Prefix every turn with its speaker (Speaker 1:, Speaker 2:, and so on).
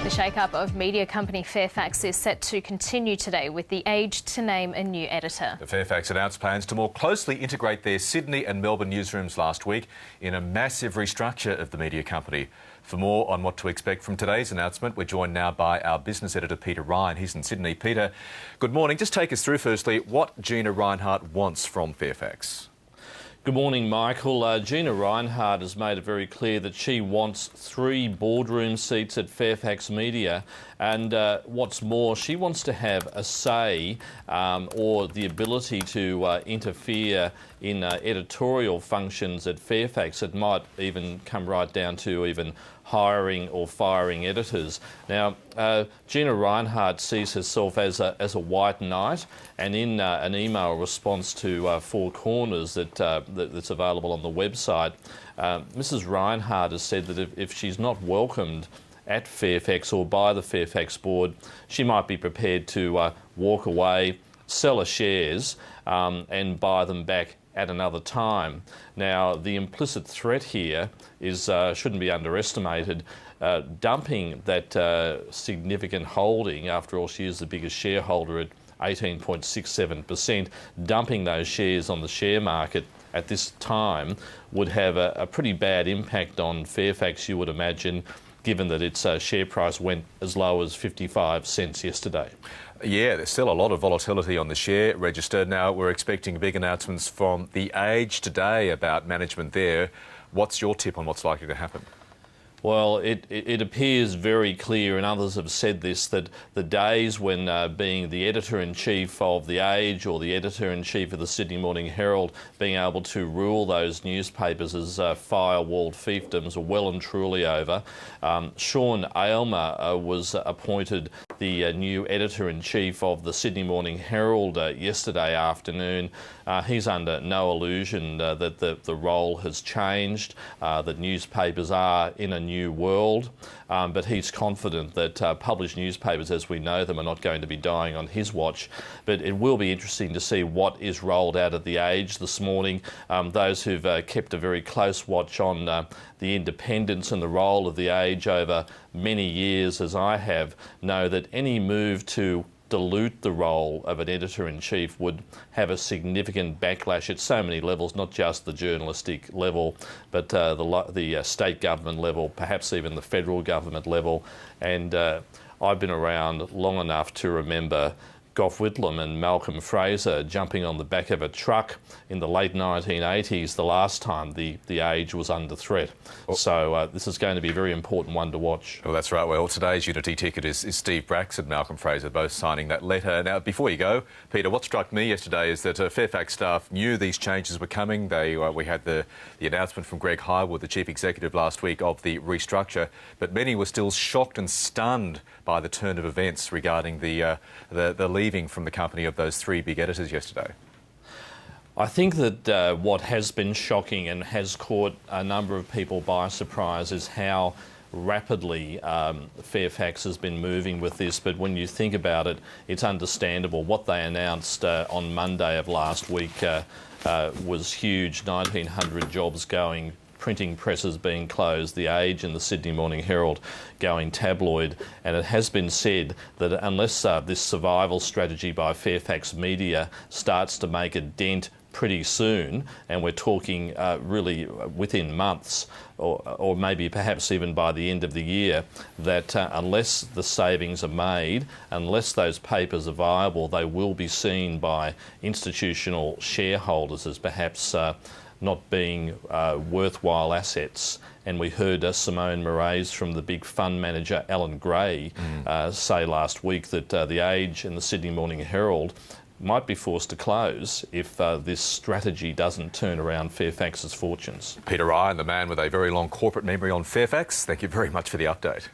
Speaker 1: The shake-up of media company Fairfax is set to continue today, with The Age to name a new editor.
Speaker 2: The Fairfax announced plans to more closely integrate their Sydney and Melbourne newsrooms last week in a massive restructure of the media company. For more on what to expect from today's announcement, we're joined now by our business editor, Peter Ryan. He's in Sydney. Peter, good morning. Just take us through, firstly, what Gina Rinehart wants from Fairfax.
Speaker 3: Good morning, Michael. Gina Rinehart has made it very clear that she wants 3 boardroom seats at Fairfax Media, and what's more, she wants to have a say or the ability to interfere in editorial functions at Fairfax. It might even come right down to even hiring or firing editors. Now, Gina Rinehart sees herself as a white knight, and in an email response to Four Corners that's available on the website, Mrs Rinehart has said that if she's not welcomed at Fairfax or by the Fairfax board, she might be prepared to walk away, sell her shares and buy them back at another time. Now, the implicit threat here is shouldn't be underestimated. Dumping that significant holding, after all, she is the biggest shareholder at 18.67%, dumping those shares on the share market at this time would have a pretty bad impact on Fairfax, you would imagine, given that its share price went as low as 55 cents yesterday.
Speaker 2: Yeah, there's still a lot of volatility on the share register. Now, we're expecting big announcements from The Age today about management there. What's your tip on what's likely to happen?
Speaker 3: Well, it appears very clear, and others have said this, that the days when being the editor-in-chief of The Age or the editor-in-chief of the Sydney Morning Herald being able to rule those newspapers as firewalled fiefdoms are well and truly over. Sean Aylmer was appointed the new editor-in-chief of the Sydney Morning Herald yesterday afternoon. He's under no illusion that the role has changed, that newspapers are in a new world, but he's confident that published newspapers as we know them are not going to be dying on his watch. But it will be interesting to see what is rolled out at The Age this morning. Those who've kept a very close watch on the independence and the role of The Age over many years, as I have, know that any move to dilute the role of an editor-in-chief would have a significant backlash at so many levels, not just the journalistic level, but the state government level, perhaps even the federal government level. And I've been around long enough to remember Gough Whitlam and Malcolm Fraser jumping on the back of a truck in the late 1980s, the last time the Age was under threat. So this is going to be a very important one to watch.
Speaker 2: Well, that's right. Well, today's Unity ticket is Steve Bracks and Malcolm Fraser both signing that letter. Now, before you go, Peter, what struck me yesterday is that Fairfax staff knew these changes were coming. We had the announcement from Greg Highwood, the chief executive, last week of the restructure, but many were still shocked and stunned by the turn of events regarding the leaving from the company of those 3 big editors yesterday.
Speaker 3: I think that what has been shocking and has caught a number of people by surprise is how rapidly Fairfax has been moving with this, but when you think about it, it's understandable. What they announced on Monday of last week was huge. 1,900 jobs going, printing presses being closed, The Age and the Sydney Morning Herald going tabloid, and it has been said that unless this survival strategy by Fairfax Media starts to make a dent pretty soon, and we're talking really within months or maybe perhaps even by the end of the year, that unless the savings are made, unless those papers are viable, they will be seen by institutional shareholders as perhaps not being worthwhile assets. And we heard Simone Moraes from the big fund manager Alan Gray say last week that The Age and the Sydney Morning Herald might be forced to close if this strategy doesn't turn around Fairfax's fortunes.
Speaker 2: Peter Ryan, the man with a very long corporate memory on Fairfax, thank you very much for the update.